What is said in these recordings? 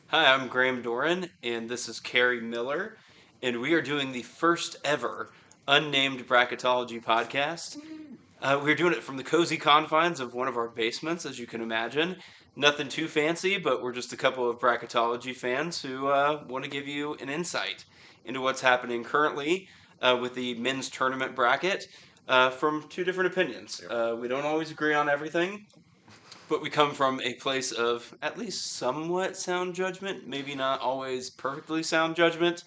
Hi, I'm Graham Doeren, and this is Kerry Miller, and we are doing the first ever unnamed Bracketology podcast. We're doing it from the cozy confines of one of our basements, as you can imagine. Nothing too fancy, but we're just a couple of Bracketology fans who want to give you an insight into what's happening currently with the men's tournament bracket from two different opinions. We don't always agree on everything, but we come from a place of at least somewhat sound judgment, maybe not always perfectly sound judgment.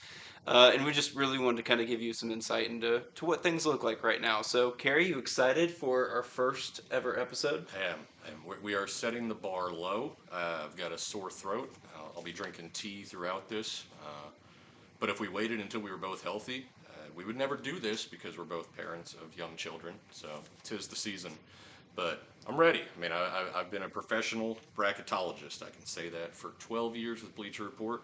And we just really wanted to kind of give you some insight into what things look like right now. So, Carrie, you excited for our first ever episode? I am, and we are setting the bar low. I've got a sore throat. I'll be drinking tea throughout this. But if we waited until we were both healthy, we would never do this because we're both parents of young children. So 'tis the season. But I'm ready. I mean, I've been a professional bracketologist. I can say that for 12 years with Bleacher Report.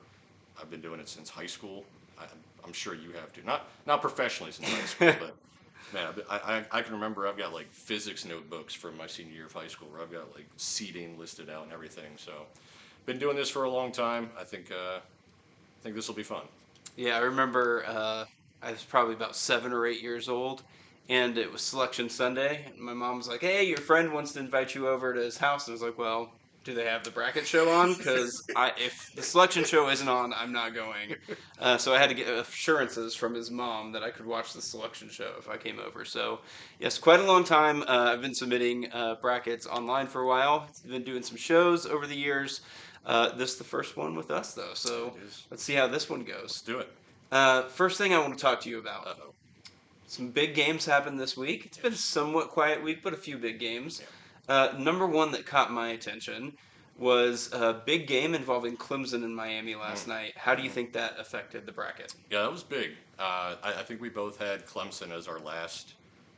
I've been doing it since high school. I, I'm sure you have too. Not professionally since high school, but man, I can remember I've got like physics notebooks from my senior year of high school where I've got like seating listed out and everything. So, been doing this for a long time. I think this will be fun. Yeah, I remember I was probably about 7 or 8 years old, and it was Selection Sunday. And my mom was like, "Hey, your friend wants to invite you over to his house." And I was like, "Well, do they have the bracket show on? Because if the selection show isn't on, I'm not going." So I had to get assurances from his mom that I could watch the selection show if I came over. So yes, quite a long time. I've been submitting brackets online for a while. Been doing some shows over the years. This is the first one with us though, so It is. let's see how this one Let's goes. do it. First thing I want to talk to you about. Uh oh. Some big games happened this week. It's been a Yes. somewhat quiet week, but a few big games. Yeah. Number one that caught my attention was a big game involving Clemson and Miami Mm. last night. How do you Hmm. think that affected the bracket? Yeah, that was big. I think we both had Clemson as our last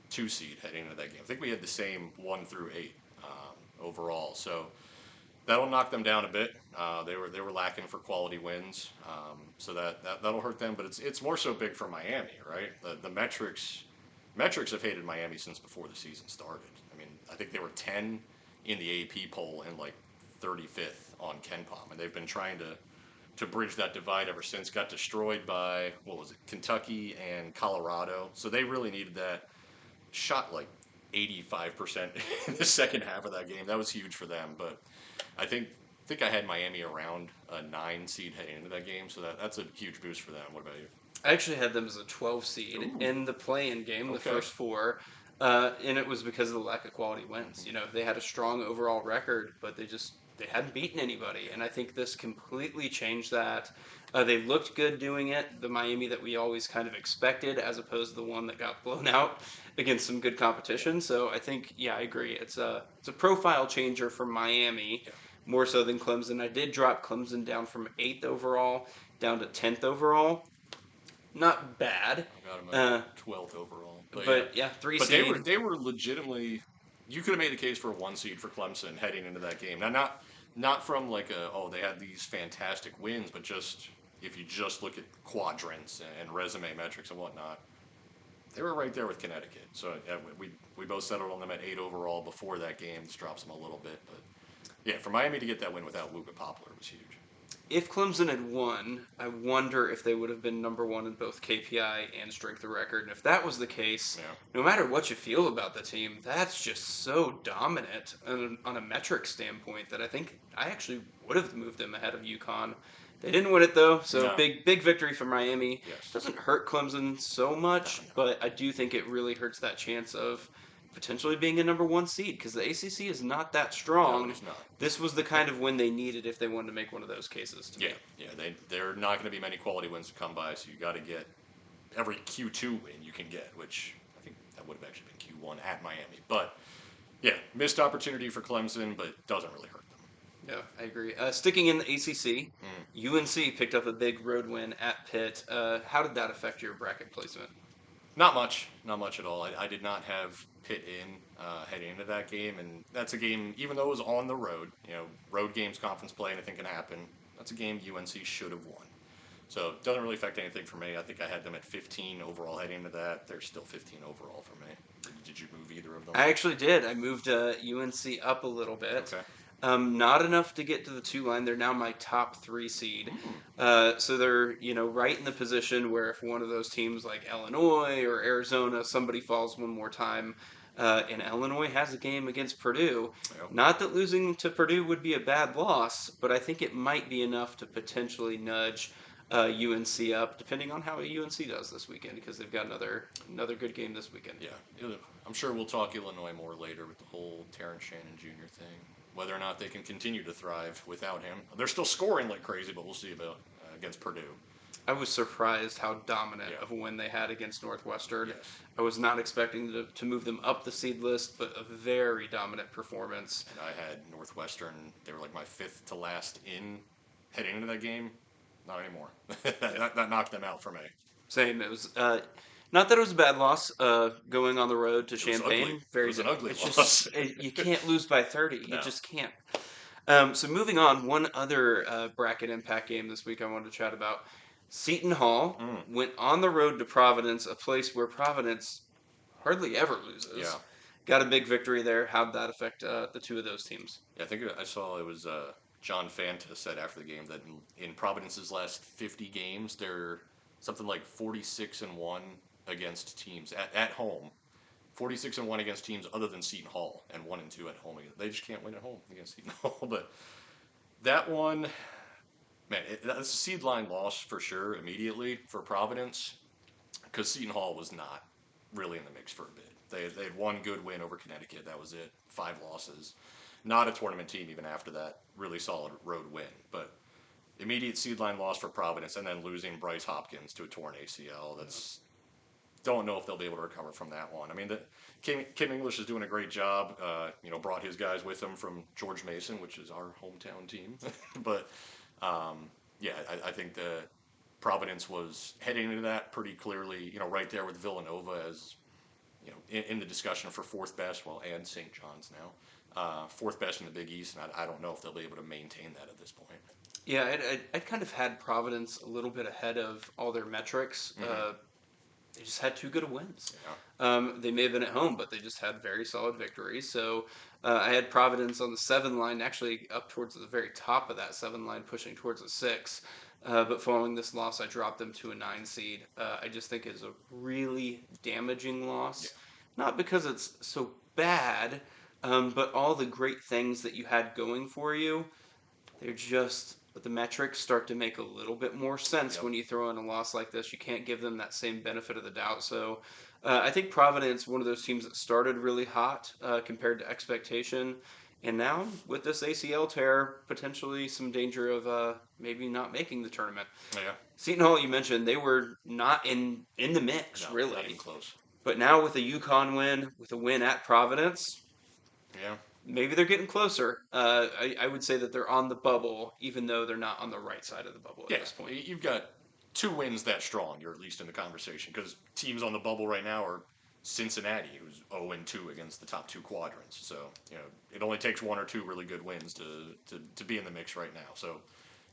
two seed heading into that game. I think we had the same 1 through 8 overall. So that'll knock them down a bit. They were lacking for quality wins, so that'll hurt them. But it's more so big for Miami, right? The metrics have hated Miami since before the season started. I mean, I think they were 10 in the AP poll and like 35th on KenPom, and they've been trying to bridge that divide ever since. Got destroyed by what was it, Kentucky and Colorado. So they really needed that. Shot like 85% in the second half of that game. That was huge for them, but I think I had Miami around a 9 seed heading into that game, so that's a huge boost for them. What about you? I actually had them as a 12 seed Ooh, in the play-in game, the okay. first four, and it was because of the lack of quality wins. Hmm. You know, they had a strong overall record, but they hadn't beaten anybody, and I think this completely changed that. They looked good doing it, the Miami that we always kind of expected, as opposed to the one that got blown out against some good Yeah, competition. So I think, yeah, I agree. It's a profile changer for Miami yeah. more so than Clemson. I did drop Clemson down from eighth overall down to 10th overall, not bad. I got them Uh, at 12th overall, but yeah, but yeah, three but they seed. were they were legitimately. You could have made the case for a 1 seed for Clemson heading into that game. Now, not from like a they had these fantastic wins, but just if you just look at quadrants and resume metrics and whatnot, they were right there with Connecticut. So yeah, we both settled on them at 8 overall before that game. This drops them a little bit, but yeah, for Miami to get that win without Luca Poplar was huge. If Clemson had won, I wonder if they would have been number one in both KPI and strength of record. And if that was the case, Yeah, no matter what you feel about the team, that's just so dominant on a metric standpoint that I think I actually would have moved them ahead of UConn. They didn't win it though, so no, big victory for Miami. yes, Doesn't hurt Clemson so no, much, no, but I do think it really hurts that chance of potentially being a number one seed because the ACC is not that no, it strong. is not. This was the kind of win they needed if they wanted to make one of those cases to Yeah, me. yeah, they're not going to be many quality wins to come by, so you got to get every Q2 win you can get, which I think that would have actually been Q1 at Miami. But yeah, missed opportunity for Clemson, but doesn't really hurt them. Yeah, I agree. Sticking in the ACC, Mm. UNC picked up a big road win at Pitt. How did that affect your bracket placement? Not much at all. I did not have Pitt in heading into that game, and that's a game. Even though it was on the road, road games, conference play, anything can happen. That's a game UNC should have won. So it doesn't really affect anything for me. I think I had them at 15 overall heading into that. They're still 15 overall for me. Did you move either of them? I actually did. I moved UNC up a little bit. Okay. Not enough to get to the two line. They're now my top three seed. Hmm. So they're, right in the position where if one of those teams like Illinois or Arizona, somebody falls one more time, and Illinois has a game against Purdue. Yep. Not that losing to Purdue would be a bad loss, but I think it might be enough to potentially nudge UNC up, depending on how UNC does this weekend, because they've got another good game this weekend. Yeah, I'm sure we'll talk Illinois more later with the whole Terrence Shannon Jr. thing. Whether or not they can continue to thrive without him. They're still scoring like crazy, but we'll see about against Purdue. I was surprised how dominant Yeah. of a win they had against Northwestern. Yes. I was not expecting to move them up the seed list, but a very dominant performance. And I had Northwestern. They were like my fifth to last in heading into that game. Not anymore. that knocked them out for me. Same. It was not that it was a bad loss. Going on the road to It was ugly. Champaign, It very. was an ugly It's loss. just you can't lose by 30. You No. just can't. So moving on, one other bracket impact game this week I wanted to chat about. Seton Hall Mm. went on the road to Providence, a place where Providence hardly ever loses. Yeah. Got a big victory there. How'd that affect the two of those teams? Yeah, I think I saw it was John Fanta said after the game that in Providence's last 50 games, they're something like 46-1 against teams at home. 46-1 against teams other than Seton Hall, and 1-2 at home. They just can't win at home against Seton Hall. But that one, man, that's a seed line loss for sure immediately for Providence because Seton Hall was not really in the mix for a bit. They had one good win over Connecticut. That was it. 5 losses. Not a tournament team even after that. Really solid road win. But immediate seed line loss for Providence and then losing Bryce Hopkins to a torn ACL. That's don't know if they'll be able to recover from that one. I mean, Kim English is doing a great job. Brought his guys with him from George Mason, which is our hometown team. But yeah, I think the Providence was heading into that pretty clearly. Right there with Villanova as in the discussion for fourth best. Well, and St. John's now, fourth best in the Big East, and I don't know if they'll be able to maintain that at this point. Yeah, I'd kind of had Providence a little bit ahead of all their metrics. Mm-hmm. They just had too good of wins. Yeah. They may have been at home, but they just had very solid victories. So I had Providence on the 7 line, actually up towards the very top of that 7 line, pushing towards a 6. But following this loss, I dropped them to a 9 seed. I just think it's a really damaging Yeah. loss. Not because it's so bad, but all the great things that you had going for you, they're just the metrics start to make a little bit more sense Yep. when you throw in a loss like this. You can't give them that same benefit of the doubt. So I think Providence, one of those teams that started really hot compared to expectation, and now with this ACL tear, potentially some danger of maybe not making the tournament. Yeah. Seton Hall, you mentioned they were not in the mix No, not even really, close. but now with a UConn win, with a win at Providence, Yeah. maybe they're getting closer. I would say that they're on the bubble, even though they're not on the right side of the bubble at Yeah, this point. you've got 2 wins that strong. You're at least in the conversation because teams on the bubble right now are Cincinnati, who's 0-2 against the top 2 quadrants. So it only takes 1 or 2 really good wins to be in the mix right now. So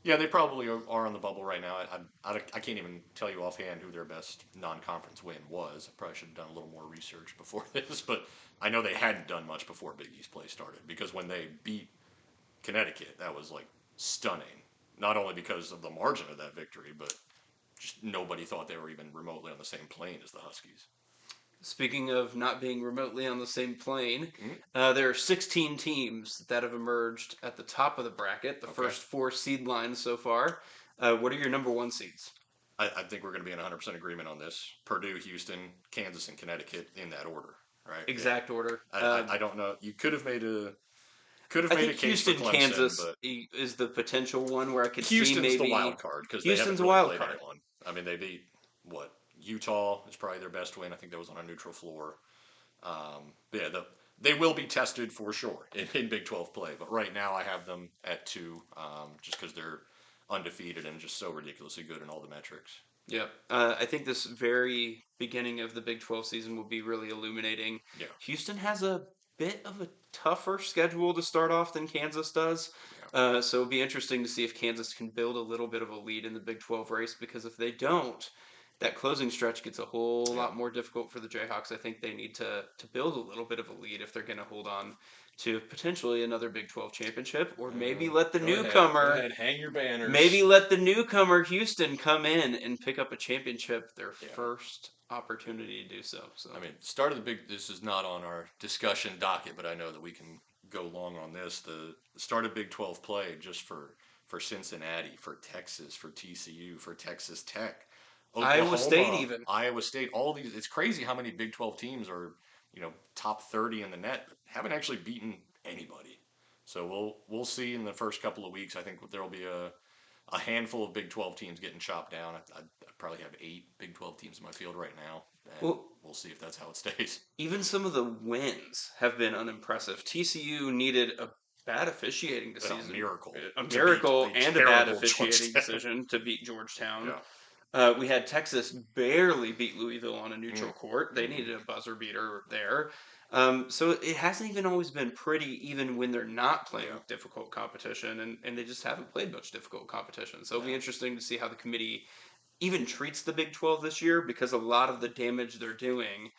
yeah, they probably are on the bubble right now. I can't even tell you offhand who their best non-conference win was. I probably should have done a little more research before this, but I know they hadn't done much before Big East play started because when they beat Connecticut, that was like stunning. Not only because of the margin of that victory, but just nobody thought they were even remotely on the same plane as the Huskies. Speaking of not being remotely on the same plane, Mm-hmm. there are 16 teams that have emerged at the top of the bracket, the Okay. first 4 seed lines so far. What are your number 1 seeds? I think we're going to be in 100% agreement on this. Purdue, Houston, Kansas, and Connecticut in that order, right? Yeah. Exact order. I don't know. You could have I made a think case for Houston, Clemson, Kansas but is the potential one where I could see Houston's the wild maybe card because they haven't Houston's a really wild played card. anyone. I mean, they beat what Utah is probably their best win. I think that was on a neutral floor. But yeah, they will be tested for sure in Big 12 play. But right now, I have them at 2, just because they're undefeated and just so ridiculously good in all the metrics. Yep. I think this very beginning of the Big 12 season will be really illuminating. Yeah, Houston has a bit of a tougher schedule to start off than Kansas does. yeah, So it'll be interesting to see if Kansas can build a little bit of a lead in the Big 12 race because if they don't, that closing stretch gets a whole yeah. lot more difficult for the Jayhawks. I think they need to build a little bit of a lead if they're going to hold on to potentially another Big 12 championship, or maybe Go ahead, hang your banners. maybe let the newcomer Houston come in and pick up a championship, their Yeah. first opportunity to do so. So I mean, start of the big. This is not on our discussion docket, but I know that we can go long on this. The start of Big 12 play just for Cincinnati, for Texas, for TCU, for Texas Tech, Iowa State Oklahoma, even. Iowa State. All these. It's crazy how many Big 12 teams are top 30 in the net, but haven't actually beaten anybody. So we'll see in the first couple of weeks. I think there will be a handful of Big 12 teams getting chopped down. I probably have 8 Big 12 teams in my field right now, and Well, we'll see if that's how it stays. even some of the wins have been unimpressive. TCU needed a bad officiating A decision, miracle a to beat miracle a and a bad terrible officiating Georgetown. decision to beat Georgetown. Yeah. We had Texas barely beat Louisville on a neutral Mm. court. They Hmm. needed a buzzer beater there. So it hasn't even always been pretty, even when they're not playing Yeah. difficult competition, and they just haven't played much difficult competition. So it'll be No. interesting to see how the committee even treats the Big 12 this year, because a lot of the damage they're doing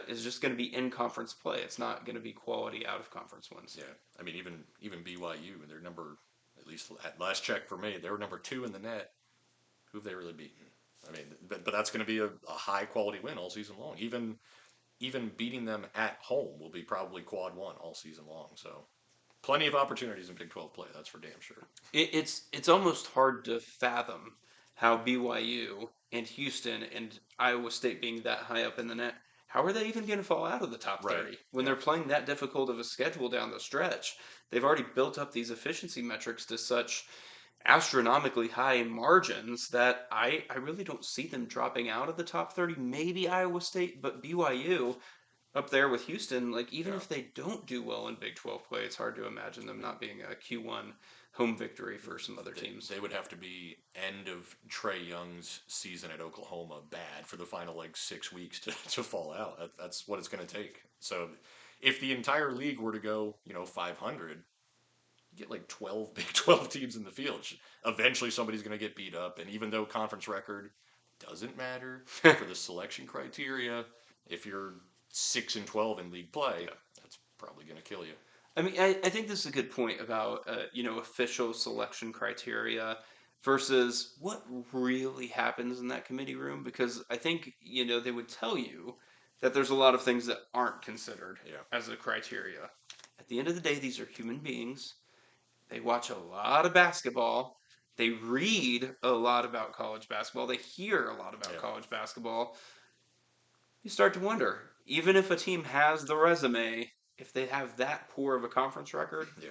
is just going to be in conference play. It's not going to be quality out of conference wins. Yeah. I mean, even BYU, they're number, at least at last check for me, they were number 2 in the net. Who have they really beaten? I mean, but that's going to be a high quality win all season long. Even beating them at home will be probably quad one all season long. So plenty of opportunities in Big 12 play. That's for damn sure. It's almost hard to fathom how BYU and Houston and Iowa State being that high up in the net, how are they even going to fall out of the top Right. 30 when Yeah. they're playing that difficult of a schedule down the stretch? They've already built up these efficiency metrics to such astronomically high margins that I really don't see them dropping out of the top 30. Maybe Iowa State, but BYU up there with Houston, like even Yeah. if they don't do well in Big 12 play, it's hard to imagine I them mean, not being a Q1 home victory for some other teams. they would have to be end of Trey Young's season at Oklahoma bad for the final like 6 weeks to fall out. That's what it's going to take. So if the entire league were to go 500, you get like 12 Big 12 teams in the field. Eventually, somebody's going to get beat up. And even though conference record doesn't matter for the selection criteria, if you're 6-12 in league play, Yeah. that's probably going to kill you. I mean, I think this is a good point about official selection criteria versus what really happens in that committee room, because I think they would tell you that there's a lot of things that aren't considered Yeah. as a criteria. At the end of the day, these are human beings. They watch a lot of basketball. They read a lot about college basketball. They hear a lot about Yeah. college basketball. You start to wonder, even if a team has the resume, if they have that poor of a conference record, Yeah.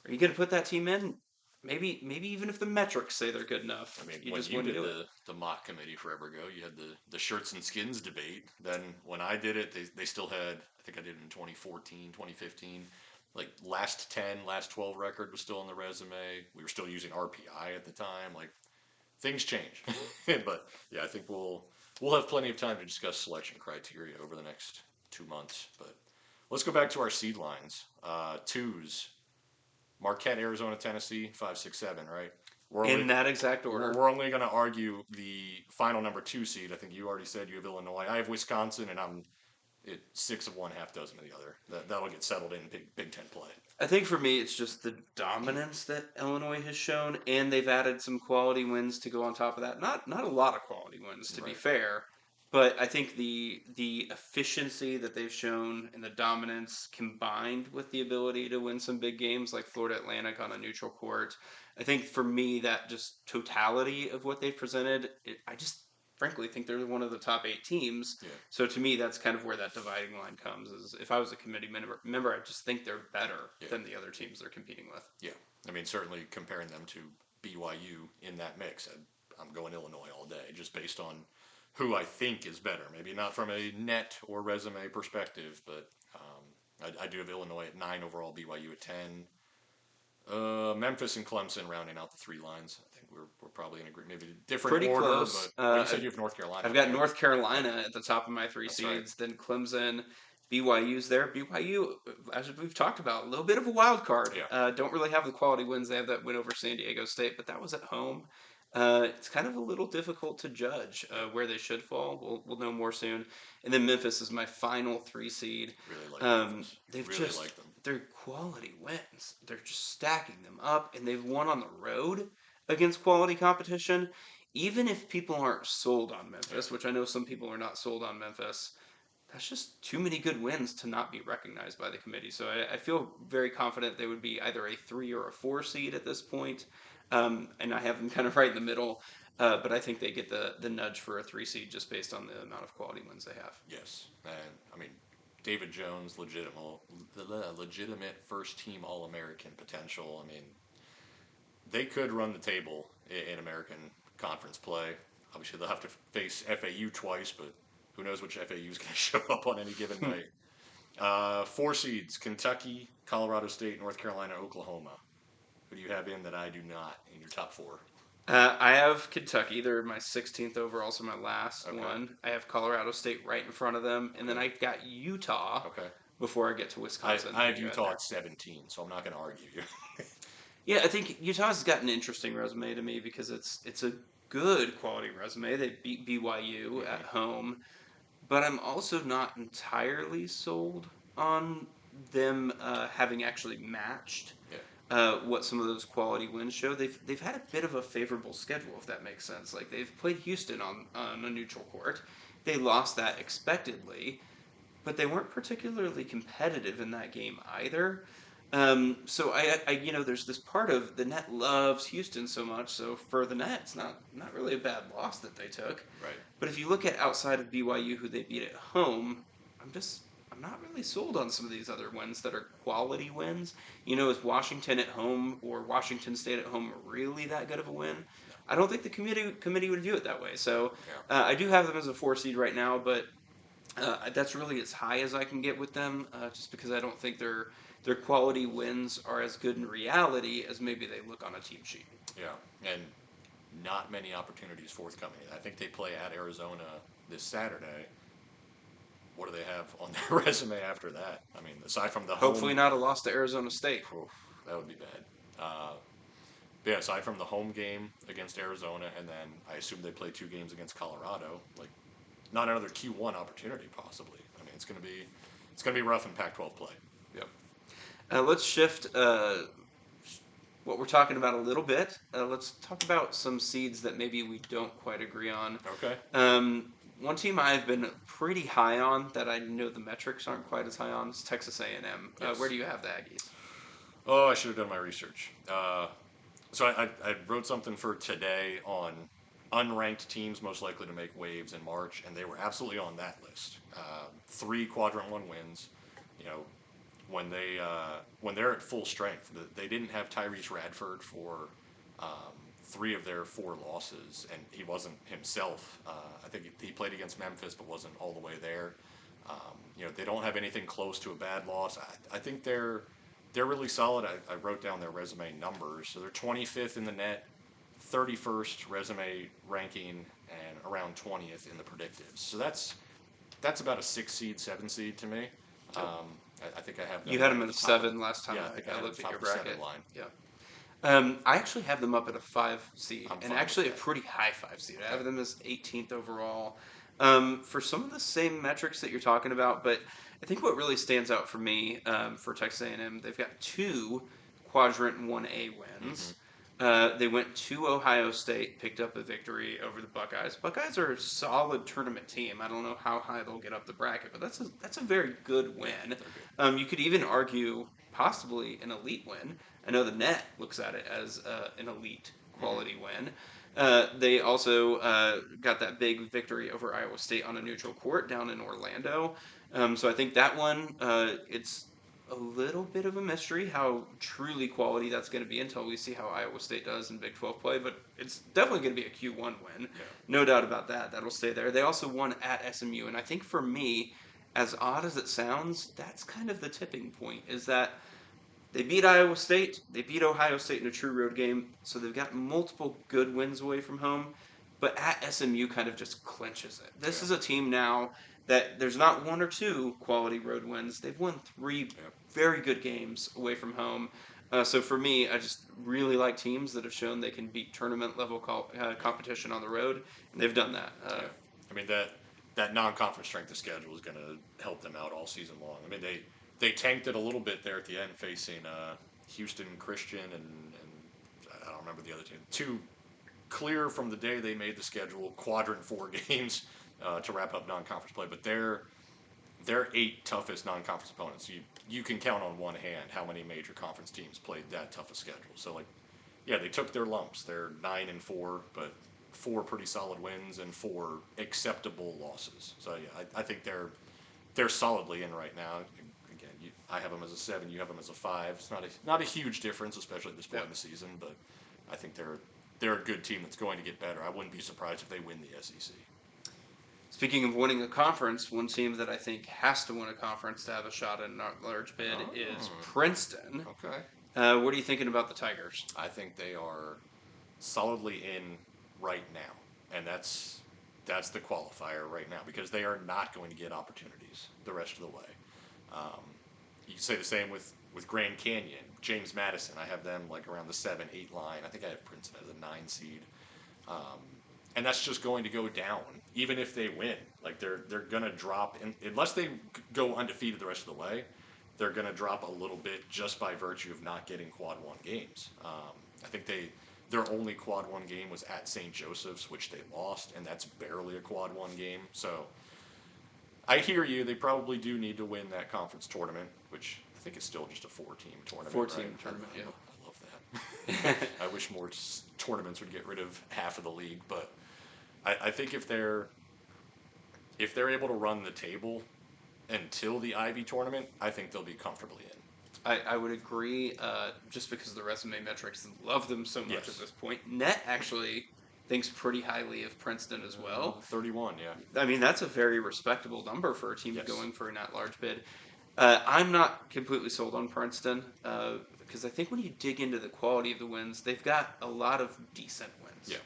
are you going to put that team in? Maybe even if the metrics say they're good enough, I mean, you when just you wouldn't did do it. the mock committee forever ago, you had the shirts and skins debate. Then when I did it, they still had, I think I did it in 2014, 2015. Like last 10, last 12 record was still on the resume. We were still using RPI at the time. Like things change. But yeah, I think we'll have plenty of time to discuss selection criteria over the next 2 months. But let's go back to our seed lines. Twos, Marquette, Arizona, Tennessee, 5, 6, 7, right? We're only In that exact we're order. we're only going to argue the final number 2 seed. I think you already said you have Illinois. I have Wisconsin, and I'm six of one, half dozen of the other. That'll get settled in Big Ten play. I think for me, it's just the dominance that Illinois has shown, and they've added some quality wins to go on top of that. Not a lot of quality wins, to be Right. fair, but I think the efficiency that they've shown and the dominance combined with the ability to win some big games like Florida Atlantic on a neutral court, I think for me that just totality of what they've presented, I just frankly think they're one of the top 8 teams. Yeah. So to me, that's kind of where that dividing line comes. Is if I was a committee member, I just think they're better Yeah. than the other teams they're competing with. Yeah. I mean, certainly comparing them to BYU in that mix, I'm going Illinois all day, just based on who I think is better. Maybe not from a net or resume perspective, but I do have Illinois at 9 overall, BYU at 10. Memphis and Clemson rounding out the 3 lines. I think we're probably in agreement. Maybe a different Pretty order, close. but you said you have North Carolina. I've up got there. North Carolina at the top of my three That's right. seeds, then Clemson, BYU's there. BYU, as we've talked about, a little bit of a wild card. Yeah. Don't really have the quality wins. They have that win over San Diego State, but that was at home. It's kind of a little difficult to judge Yep. where they should fall. We'll know more soon. And then Memphis is my final 3 seed. Really like Memphis. They've Really just like them. they're quality wins. They're just stacking them up, and they've won on the road against quality competition. Even if people aren't sold on Yeah. Memphis, which I know some people are not sold on Memphis, that's just too many good wins to not be recognized by the committee. So I feel very confident they would be either a 3 or a 4 seed at this point. And I have them kind of right in the middle. But I think they get the nudge for a 3 seed just based on the amount of quality wins they have. Yes. And I mean, David Jones, legitimate first team All American potential. I mean, they could run the table in American Conference play. Obviously, they'll have to face FAU twice, but who knows which FAU is going to show up on any given night. 4 seeds: Kentucky, Colorado State, North Carolina, Oklahoma. Who do you have in that I do not in your top 4? I have Kentucky. They're my 16th overall, so my last Okay. one. I have Colorado State right in front of them. And then Okay. I've got Utah Okay. before I get to Wisconsin. I Who have do you have Utah there? at 17, so I'm not going to argue you. Yeah, I think Utah's got an interesting resume to me because it's a good quality resume. They beat BYU at Hmm. home, but I'm also not entirely sold on them having actually matched Yeah. what some of those quality wins show. They've had a bit of a favorable schedule, if that makes sense. Like they've played Houston on a neutral court. They lost that expectedly, but they weren't particularly competitive in that game either. So there's this part of the net loves Houston so much. So for the net, it's not really a bad loss that they took. Right. But if you look at outside of BYU, who they beat at home, I'm not really sold on some of these other wins that are quality wins. Is Washington at home or Washington State at home really that good of a win? No. I don't think the committee would view it that way. So Yeah. I do have them as a 4 seed right now, but that's really as high as I can get with them, just because I don't think their quality wins are as good in reality as maybe they look on a team sheet. Yeah. And not many opportunities forthcoming. I think they play at Arizona this Saturday. What do they have on their resume after that? I mean, aside from the Hopefully, home, not a loss to Arizona State. oof, that would be bad. Uh, yeah, aside from the home game against Arizona, and then I assume they play 2 games against Colorado. Like, not another Q1 opportunity, possibly. I mean, it's gonna be rough in Pac-12 play. Yep. Let's shift what we're talking about a little bit. Let's talk about some seeds that maybe we don't quite agree on. Okay. One team I've been pretty high on that I know the metrics aren't quite as high on is Texas A&M. Where Yes. do you have the Aggies? Oh, I should have done my research. So I wrote something for today on unranked teams most likely to make waves in March, and they were absolutely on that list. 3 quadrant 1 wins. You know, when they're at full strength, they didn't have Tyrese Radford for 3 of their 4 losses, and he wasn't himself. I think he played against Memphis, but wasn't all the way there. They don't have anything close to a bad loss. I think they're really solid. I wrote down their resume numbers. So they're 25th in the net, 31st resume ranking, and around 20th in the predictives. So that's about a 6 seed, 7 seed to me. Yep. I think I have them You had right them at at a the top of 7 last time yeah. I think I I have them looked at top your of the 7 bracket. line. Yeah. I actually have them up at a 5 seed, I'm and fine with actually a that. pretty high 5 seed. I Okay. have them as 18th overall. For some of the same metrics that you're talking about, but I think what really stands out for me for Texas A&M, they've got 2 quadrant 1A Mm-hmm. wins. They went to Ohio State, picked up a victory over the Buckeyes. Buckeyes are a solid tournament team. I don't know how high they'll get up the bracket, but that's a very good Yeah, win. they're good. You could even argue possibly an elite win. I know the net looks at it as an elite Mm-hmm. quality win. They also got that big victory over Iowa State on a neutral court down in Orlando. So I think that one, it's a little bit of a mystery how truly quality that's going to be until we see how Iowa State does in Big 12 play. But it's definitely going to be a Q1 win. Yeah. No doubt about that. That'll stay there. They also won at SMU. And I think for me, as odd as it sounds, that's kind of the tipping point is that they beat Iowa State. They beat Ohio State in a true road game. So they've got multiple good wins away from home. But at SMU kind of just clinches it. This Yeah. is a team now that there's not 1 or 2 quality road wins. They've won 3 Yeah. very good games away from home. So for me, I just really like teams that have shown they can beat tournament level competition on the road, and they've done that. Yeah, I mean that non-conference strength of schedule is going to help them out all season long. I mean they tanked it a little bit there at the end, facing Houston Christian and I don't remember the other team. Two clear from the day they made the schedule, quadrant four games to wrap up non-conference play. But their eight toughest non-conference opponents, you can count on one hand how many major conference teams played that tough a schedule. So like, yeah, they took their lumps. They're 9-4, but four pretty solid wins and four acceptable losses. So yeah, I think they're solidly in right now. Again, I have them as a 7. You have them as a 5. It's not a huge difference, especially at this point in the season. But I think they're a good team that's going to get better. I wouldn't be surprised if they win the SEC. Speaking of winning a conference, one team that I think has to win a conference to have a shot at a large bid is Princeton. Okay. What are you thinking about the Tigers? I think they are solidly in right now, and that's the qualifier right now because they are not going to get opportunities the rest of the way. Um, you can say the same with Grand Canyon, James Madison. I have them like around the 7-8 line. I think I have Princeton as a 9 seed. And that's just going to go down, even if they win. Like they're gonna drop, unless they go undefeated the rest of the way. They're gonna drop a little bit just by virtue of not getting quad one games. I think their only quad one game was at St. Joseph's, which they lost, and that's barely a quad one game. So I hear you. They probably do need to win that conference tournament, which I think is still just a 4-team tournament. 4-team right? tournament, yeah. I love that. I wish more tournaments would get rid of half of the league, but I think if they're able to run the table until the Ivy tournament, I think they'll be comfortably in. I would agree, just because of the resume metrics and love them so much Yes. at this point. Net actually thinks pretty highly of Princeton as well. 31, yeah. I mean, that's a very respectable number for a team Yes. going for an at-large bid. I'm not completely sold on Princeton because I think when you dig into the quality of the wins, they've got a lot of decent wins. Yeah.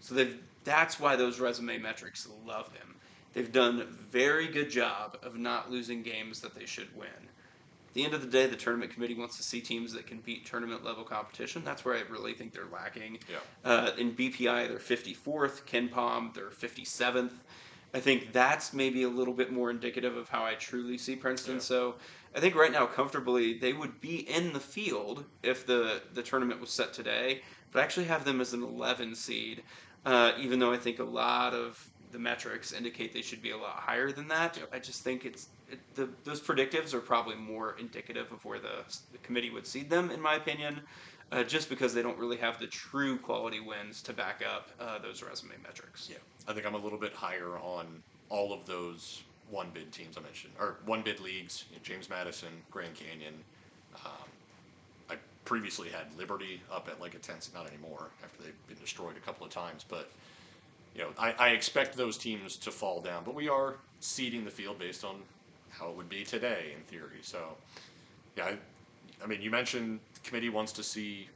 So that's why those resume metrics love them. They've done a very good job of not losing games that they should win. At the end of the day, the tournament committee wants to see teams that can beat tournament level competition. That's where I really think they're lacking. Yeah. In BPI, they're 54th. KenPom, they're 57th. I think that's maybe a little bit more indicative of how I truly see Princeton. Yeah. So I think right now, comfortably, they would be in the field if the tournament was set today. But I actually have them as an 11 seed, even though I think a lot of the metrics indicate they should be a lot higher than that. Yep. I just think those predictives are probably more indicative of where the committee would seed them, in my opinion, just because they don't really have the true quality wins to back up those resume metrics. Yeah. I think I'm a little bit higher on all of those one bid teams I mentioned, or one bid leagues. James Madison, Grand Canyon. I previously had Liberty up at like a 10, not anymore after they've been destroyed a couple of times, but I expect those teams to fall down, but we are seeding the field based on how it would be today in theory. So, yeah, I mean, you mentioned the committee wants to see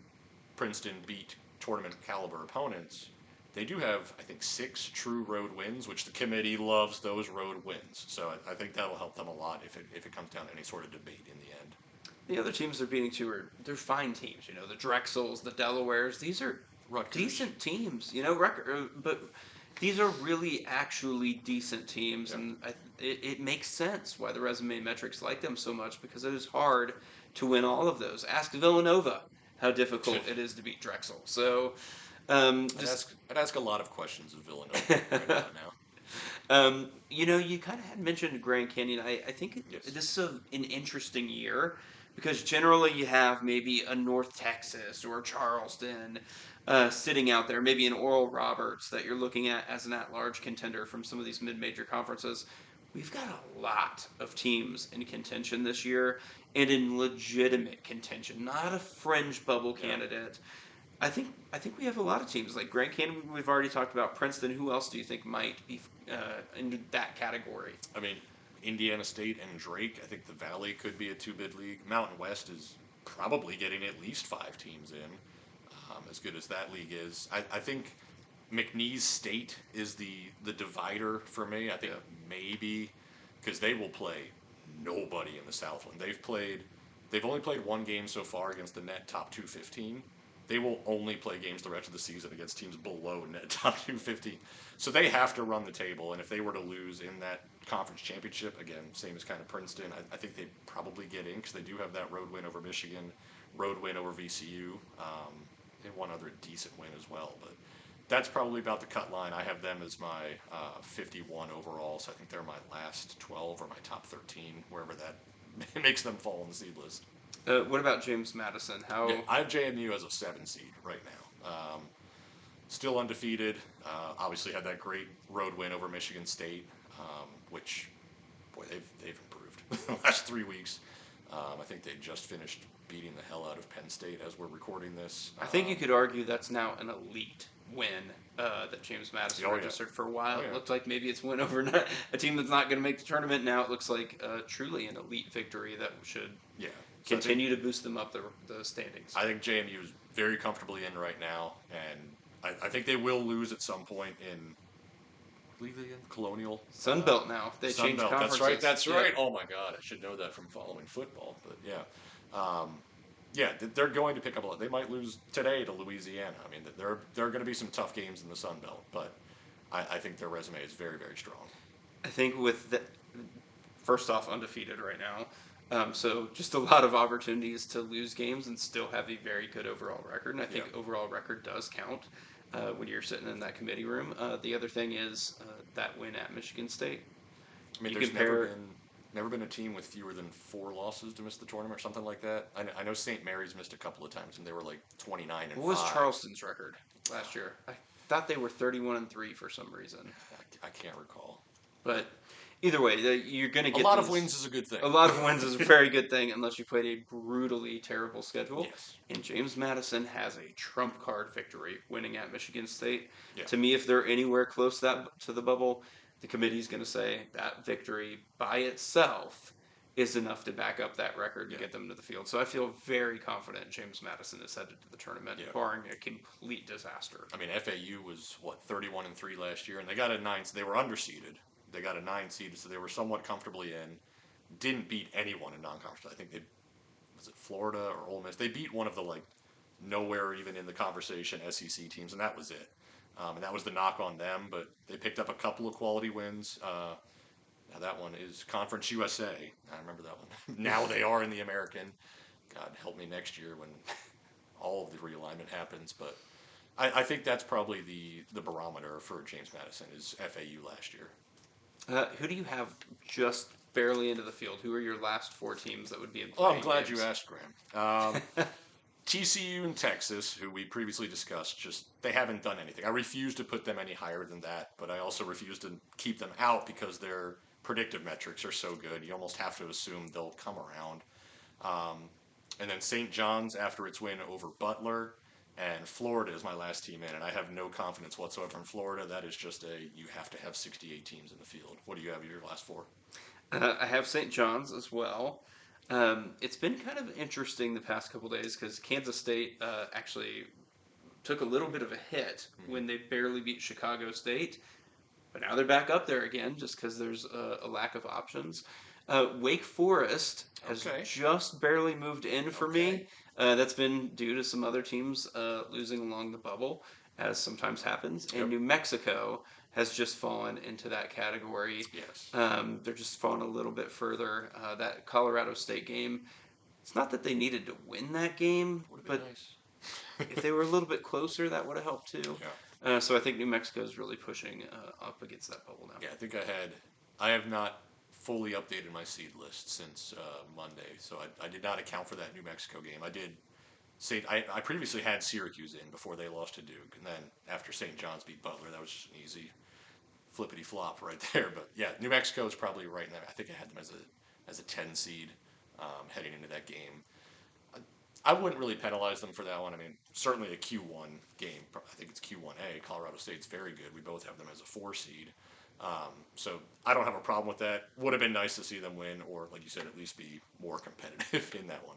Princeton beat tournament caliber opponents. They do have, I think, 6 true road wins, which the committee loves those road wins. So I think that'll help them a lot if it comes down to any sort of debate in the end. The other teams they're beating too they're fine teams. The Drexels, the Delawares. These are Rutgers. decent teams. But these are really actually decent teams, Yeah. and it makes sense why the resume metrics like them so much because it is hard to win all of those. Ask Villanova how difficult it is to beat Drexel. So, I'd ask a lot of questions of Villanova right about now. you kind of had mentioned Grand Canyon. I think Yes. this is an interesting year because generally you have maybe a North Texas or Charleston sitting out there, maybe an Oral Roberts that you're looking at as an at-large contender from some of these mid-major conferences. We've got a lot of teams in contention this year and in legitimate contention, not a fringe bubble candidate. I think we have a lot of teams like Grand Canyon. We've already talked about Princeton. Who else do you think might be in that category? I mean, Indiana State and Drake. I think the Valley could be a 2-bid league. Mountain West is probably getting at least 5 teams in. As good as that league is, I think McNeese State is the divider for me. I think maybe because they will play nobody in the Southland. They've played They've only played one game so far against the net top 215. They will only play games the rest of the season against teams below net top 215. So they have to run the table, and if they were to lose in that conference championship, again, same as kind of Princeton, I think they probably get in because they do have that road win over Michigan, road win over VCU, and one other decent win as well. But that's probably about the cut line. I have them as my 51 overall, so I think they're my last 12 or my top 13, wherever that makes them fall on the seed list. What about James Madison? Yeah, How I have JMU as a 7 seed right now. Still undefeated. Obviously had that great road win over Michigan State, which, boy, they've improved the last 3 weeks. I think they just finished beating the hell out of Penn State as we're recording this. I think you could argue that's now an elite win that James Madison Oh, yeah. registered. For a while. Oh, yeah. It looked like maybe it's win over a team that's not going to make the tournament. Now it looks like truly an elite victory that should Yeah. So continue to boost them up the standings. I think JMU is very comfortably in right now, and I think they will lose at some point in. I believe they in Colonial Sun Belt now. They Sun changed Belt. conferences. That's right. That's Yeah. right. Oh my God, I should know that from following football. But yeah, yeah, they're going to pick up a lot. They might lose today to Louisiana. I mean, there are going to be some tough games in the Sun Belt, but I think their resume is very, very strong. I think with the first off undefeated right now. So just a lot of opportunities to lose games and still have a very good overall record. And I think Yeah. overall record does count when you're sitting in that committee room. The other thing is that win at Michigan State. I mean, You there's compare. never been a team with fewer than 4 losses to miss the tournament or something like that. I know St. Mary's missed a couple of times and they were like 29 and What was 5. Charleston's record last year? I thought they were 31-3 for some reason. I can't recall. But either way, you're going to A get lot of these- wins is a good thing. A lot of wins is a very good thing unless you played a brutally terrible schedule. Yes. And James Madison has a trump card victory, winning at Michigan State. Yeah. To me, if they're anywhere close to the bubble, the committee's going to say that victory by itself is enough to back up that record to Yeah. get them to the field. So I feel very confident James Madison is headed to the tournament, Yeah. barring a complete disaster. I mean, FAU was what 31 and 3 last year, and they got a 9. So they were underseeded. They got a 9 seed, so they were somewhat comfortably in. Didn't beat anyone in non-conference. I think they was it Florida or Ole Miss. They beat one of the like nowhere even in the conversation SEC teams, and that was it. And that was the knock on them. But they picked up a couple of quality wins. Now that one is Conference USA. I remember that one. Now they are in the American. God help me next year when all of the realignment happens. But I think that's probably the barometer for James Madison is FAU last year. Who do you have just barely into the field? Who are your last 4 teams that would be in Oh, I'm playing glad games? you asked, Graham. TCU and Texas, who we previously discussed, just they haven't done anything. I refuse to put them any higher than that, but I also refuse to keep them out because their predictive metrics are so good. You almost have to assume they'll come around. And then St. John's after its win over Butler, and Florida is my last team in, and I have no confidence whatsoever in Florida. That is just you have to have 68 teams in the field. What do you have your last 4? I have St. John's as well. It's been kind of interesting the past couple days because Kansas State actually took a little bit of a hit when they barely beat Chicago State, but now they're back up there again just because there's a lack of options. Wake Forest has Okay. just barely moved in for me. Okay. That's been due to some other teams losing along the bubble, as sometimes happens. And Yep. New Mexico has just fallen into that category. Yes. They're just falling a little bit further. That Colorado State game, it's not that they needed to win that game, Would have but been nice. if they were a little bit closer, that would have helped too. Yeah. So I think New Mexico is really pushing up against that bubble now. Yeah, I have not fully updated my seed list since Monday, so I did not account for that New Mexico game. I did say I previously had Syracuse in before they lost to Duke, and then after St. John's beat Butler, that was just an easy flippity flop right there. But yeah, New Mexico is probably right in there. I think I had them as a 10 seed heading into that game. I wouldn't really penalize them for that one. I mean, certainly a Q1 game. I think it's Q1A. Colorado State's very good. We both have them as a 4 seed. So I don't have a problem with that. Would have been nice to see them win, or like you said, at least be more competitive in that one.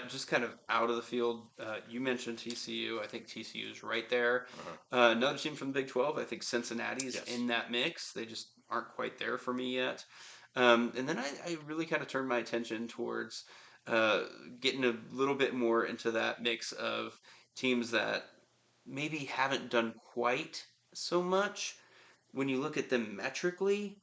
Just kind of out of the field, you mentioned TCU. I think TCU is right there. Uh-huh. Another team from the Big 12, I think Cincinnati's Yes. in that mix. They just aren't quite there for me yet. And then I really kind of turned my attention towards uh, getting a little bit more into that mix of teams that maybe haven't done quite so much when you look at them metrically,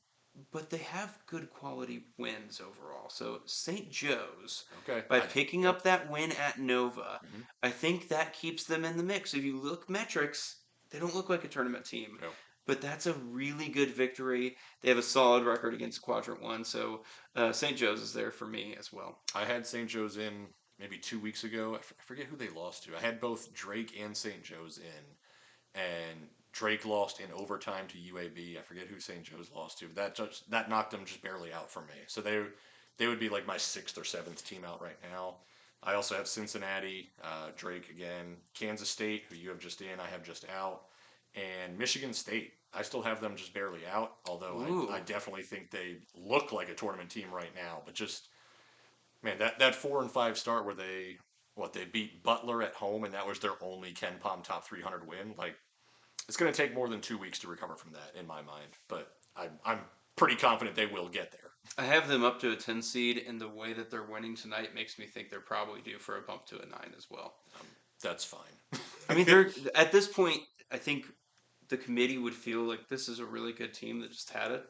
but they have good quality wins overall. So St. Joe's, Okay. by picking Yep. up that win at Nova, Hmm. I think that keeps them in the mix. If you look metrics, they don't look like a tournament team. Yep. But that's a really good victory. They have a solid record against Quadrant 1, so St. Joe's is there for me as well. I had St. Joe's in maybe 2 weeks ago. I forget who they lost to. I had both Drake and St. Joe's in, and Drake lost in overtime to UAB. I forget who St. Joe's lost to. That knocked them just barely out for me. So they would be like my sixth or seventh team out right now. I also have Cincinnati, Drake again, Kansas State, who you have just in, I have just out, and Michigan State. I still have them just barely out, although I Ooh. definitely think they look like a tournament team right now. But just man, that 4-5 start where they beat Butler at home and that was their only Ken Palm top 300 win. Like it's going to take more than 2 weeks to recover from that in my mind, but I'm pretty confident they will get there. I have them up to a 10 seed, and the way that they're winning tonight makes me think they're probably due for a bump to a 9 as well. That's fine. I mean, they're at this point, I think the committee would feel like this is a really good team that just had it.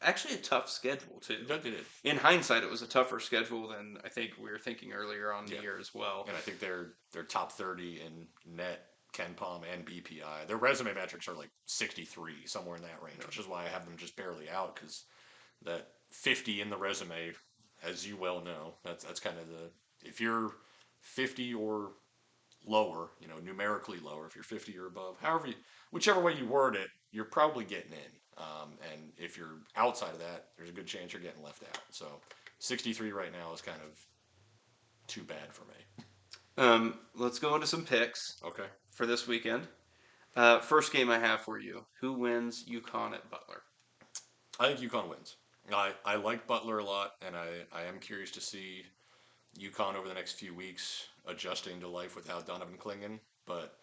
Actually, a tough schedule, too. That did it. In hindsight, it was a tougher schedule than I think we were thinking earlier on in Yeah, the year as well. and I think they're top 30 in net, Ken Palm, and BPI. Their resume metrics are like 63, somewhere in that range, which is why I have them just barely out because that 50 in the resume, as you well know, that's kind of the if you're 50 or lower, numerically lower, if you're 50 or above, whichever way you word it, you're probably getting in. And if you're outside of that, there's a good chance you're getting left out. So 63 right now is kind of too bad for me. Let's go into some picks Okay. for this weekend. First game I have for you: who wins UConn at Butler? I think UConn wins. I like Butler a lot, and I am curious to see UConn over the next few weeks adjusting to life without Donovan Clingan. But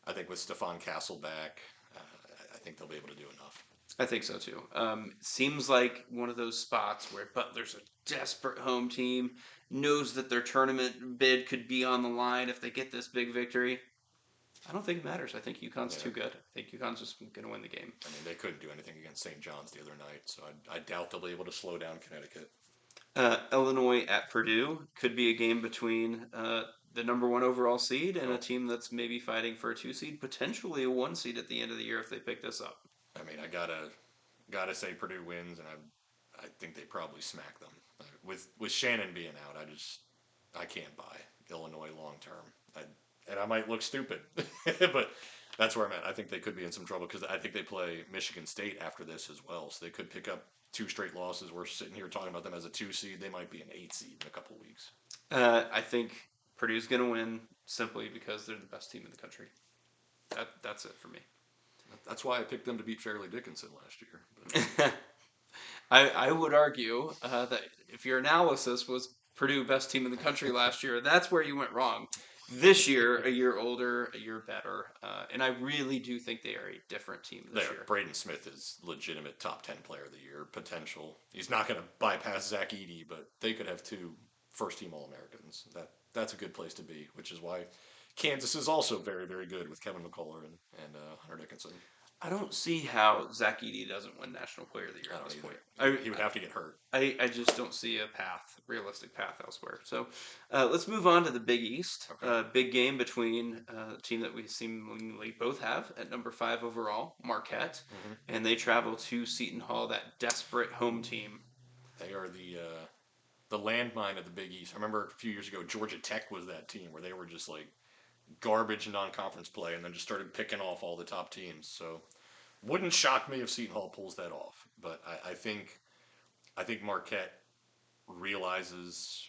I think with Stefan Castle back, I think they'll be able to do enough. I think so too. Seems like one of those spots where Butler's a desperate home team, knows that their tournament bid could be on the line if they get this big victory. I don't think it matters. I think UConn's Yeah. too good. I think UConn's just going to win the game. I mean, they couldn't do anything against St. John's the other night, so I doubt they'll be able to slow down Connecticut. Illinois at Purdue could be a game between the number one overall seed and a Oh, team that's maybe fighting for a two seed, potentially a one seed at the end of the year if they pick this up. I mean, I gotta say Purdue wins, and I think they probably smack them. With Shannon being out, I can't buy Illinois long term. And I might look stupid, but that's where I'm at. I think they could be in some trouble because I think they play Michigan State after this as well, so they could pick up two straight losses. We're sitting here talking about them as a 2 seed. They might be an 8 seed in a couple of weeks. I think Purdue's going to win simply because they're the best team in the country. That's it for me. That's why I picked them to beat Fairleigh Dickinson last year. But I would argue that if your analysis was Purdue best team in the country last year, that's where you went wrong. This year, a year older, a year better, and I really do think they are a different team this there, year. Braden Smith is legitimate top 10 player of the year potential. He's not going to bypass Zach Edey, but they could have two first team All Americans. That's a good place to be, which is why Kansas is also very, very good with Kevin McCullough and Hunter Dickinson. I don't see how Zach Edey doesn't win National Player of the Year I at don't this either. point. He would have to get hurt. I just don't see a path, realistic path elsewhere. So let's move on to the Big East. Okay. Big game between a team that we seemingly both have at number 5 overall, Marquette, Hmm. and they travel to Seton Hall, that desperate home team. They are the landmine of the Big East. I remember a few years ago, Georgia Tech was that team where they were just like garbage non-conference play, and then just started picking off all the top teams. So wouldn't shock me if Seton Hall pulls that off. But I think Marquette realizes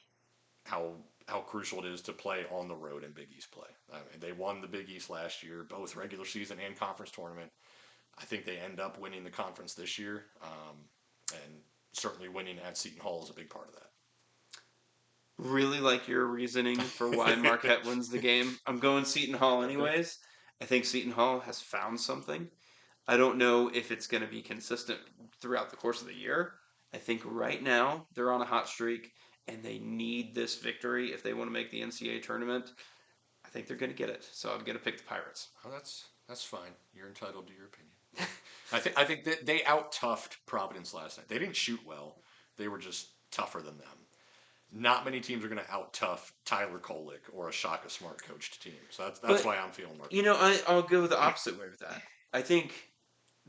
how how crucial it is to play on the road in Big East play. I mean, they won the Big East last year, both regular season and conference tournament. I think they end up winning the conference this year, and certainly winning at Seton Hall is a big part of Really like your reasoning for why that. Marquette wins the game. I'm going Seton Hall anyways. I think Seton Hall has found something. I don't know if it's going to be consistent throughout the course of the year. I think right now they're on a hot streak, and they need this victory if they want to make the NCAA tournament, I think they're going to get it. So I'm going to pick the Pirates. Oh, that's fine. You're entitled to your opinion. I think that they out toughed Providence last night. They didn't shoot well. They were just tougher than them. Not many teams are going to out tough Tyler Kolek or a Shaka Smart coached team. So that's But, why I'm feeling Mark. I'll go the opposite way with that. I think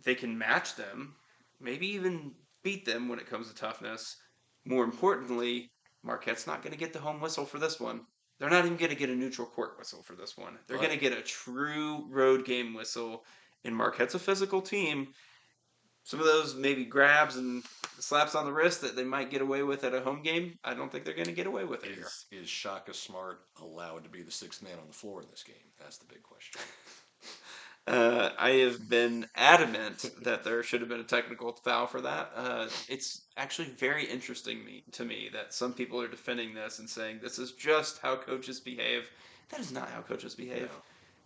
they can match them, maybe even beat them when it comes to toughness. More importantly, Marquette's not going to get the home whistle for this one. They're not even going to get a neutral court whistle for this one. They're going But to get a true road game whistle. And Marquette's a physical team. Some of those maybe grabs and slaps on the wrist that they might get away with at a home game, I don't think they're going to get away with it here. is Shaka Smart allowed to be the sixth man on the floor in this game? That's the big question. I have been adamant that there should have been a technical foul for that. It's actually very interesting to me that some people are defending this and saying this is just how coaches behave. That is not how coaches behave. No.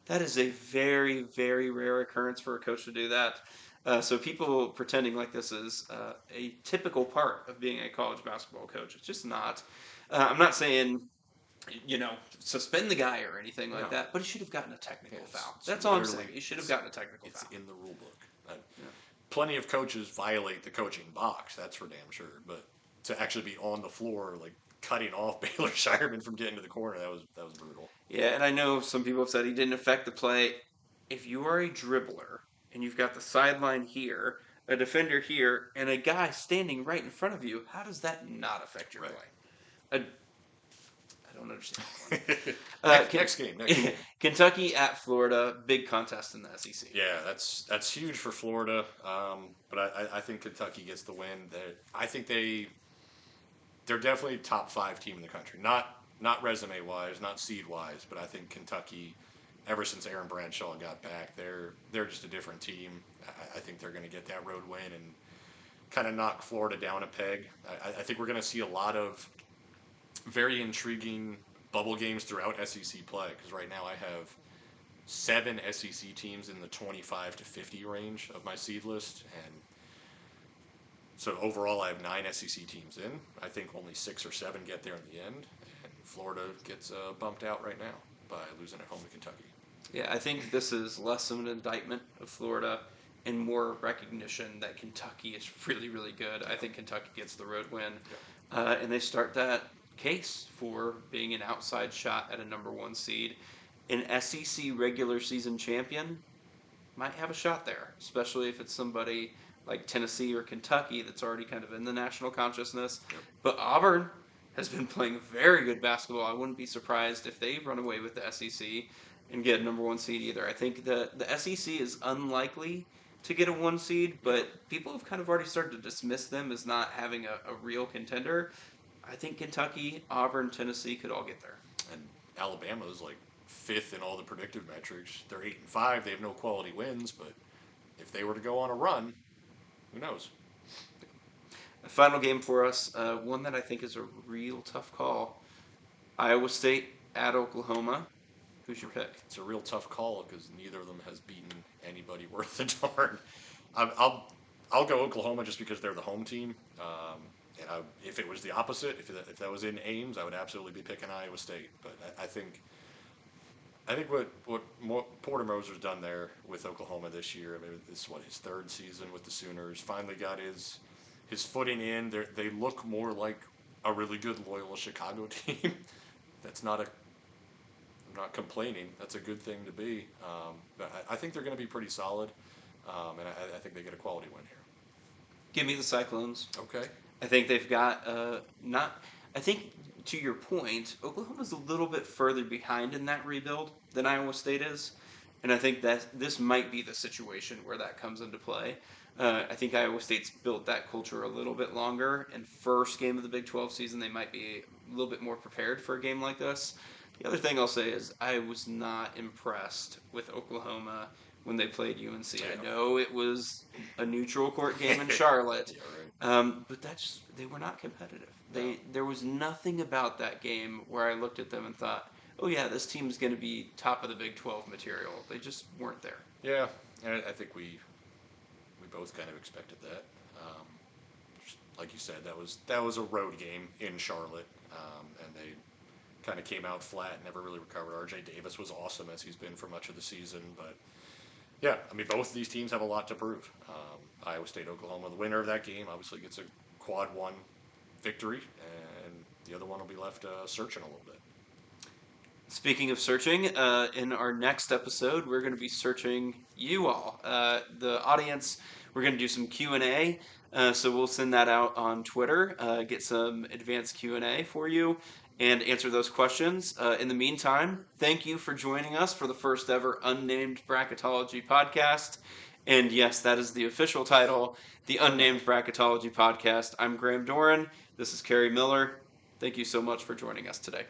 That is a very, very rare occurrence for a coach to do that. So people pretending like this is a typical part of being a college basketball coach. It's just not. I'm not saying suspend the guy or anything like No. that. But he should have gotten a technical It's- foul. it's That's all I'm literally- saying. He should have gotten a technical It's foul. in the rule book. Yeah. Plenty of coaches violate the coaching box. That's for damn sure. But to actually be on the floor, like cutting off Baylor Shireman from getting to the corner, that was brutal. Yeah, and I know some people have said he didn't affect the play. If you are a dribbler and you've got the sideline here, a defender here, and a guy standing right in front of you, how does that not affect your Right. play? I don't understand. Next game. Kentucky at Florida, big contest in the SEC. Yeah, that's huge for Florida. But I think Kentucky gets the win. I think they're definitely top 5 team in the country. Not resume wise, not seed wise, but I think Kentucky, ever since Aaron Bradshaw got back, they're just a different team. I think they're going to get that road win and kind of knock Florida down a peg. I think we're going to see a lot of very intriguing bubble games throughout SEC play because right now I have 7 SEC teams in the 25 to 50 range of my seed list, and so overall I have 9 SEC teams in. I think only 6 or 7 get there in the end, and Florida gets bumped out right now by losing at home to Kentucky. Yeah, I think this is less of an indictment of Florida and more recognition that Kentucky is really, really good. I think Kentucky gets the road win, and they start that case for being an outside shot at a number 1 seed. An SEC regular season champion might have a shot there, especially if it's somebody like Tennessee or Kentucky that's already kind of in the national consciousness. Yep. But Auburn has been playing very good basketball. I wouldn't be surprised if they run away with the SEC and get a number 1 seed either. I think the SEC is unlikely to get a 1 seed, but people have kind of already started to dismiss them as not having a real contender. I think Kentucky, Auburn, Tennessee could all get there. And Alabama is like 5th in all the predictive metrics. They're 8-5. They have no quality wins, but if they were to go on a run, who knows? A final game for us, one that I think is a real tough call. Iowa State at Oklahoma. Who's your pick? It's a real tough call because neither of them has beaten anybody worth a darn. I'll go Oklahoma just because they're the home team. If it was the opposite, if that was in Ames, I would absolutely be picking Iowa State. But I think what Porter Moser's done there with Oklahoma this year. I mean, this is his 3rd season with the Sooners. Finally got his footing in. They look more like a really good Loyola Chicago team. I'm not complaining. That's a good thing to be. But I think they're going to be pretty solid, and I think they get a quality win here. Give me the Cyclones. Okay. I think they've got not. I think to your point, Oklahoma's a little bit further behind in that rebuild than Iowa State is, and I think that this might be the situation where that comes into play. I think Iowa State's built that culture a little bit longer, and first game of the Big 12 season, they might be a little bit more prepared for a game like this. The other thing I'll say is I was not impressed with Oklahoma when they played UNC. I know it was a neutral court game in Charlotte, Yeah, right. but they were not competitive. No. There was nothing about that game where I looked at them and thought, oh yeah, this team's going to be top of the Big 12 material. They just weren't there. Yeah, and I think we both kind of expected that. Like you said, that was a road game in Charlotte. and they kind of came out flat and never really recovered. R.J. Davis was awesome as he's been for much of the season, but yeah, I mean, both of these teams have a lot to prove. Iowa State, Oklahoma, the winner of that game obviously gets a quad one victory, and the other one will be left searching a little bit. Speaking of searching, in our next episode, we're going to be searching you all, the audience. We're going to do some Q&A, so we'll send that out on Twitter, get some advanced Q&A for you, and answer those questions. In the meantime, thank you for joining us for the first ever Unnamed Bracketology podcast. And yes, that is the official title, the Unnamed Bracketology podcast. I'm Graham Doeren. This is Kerry Miller. Thank you so much for joining us today.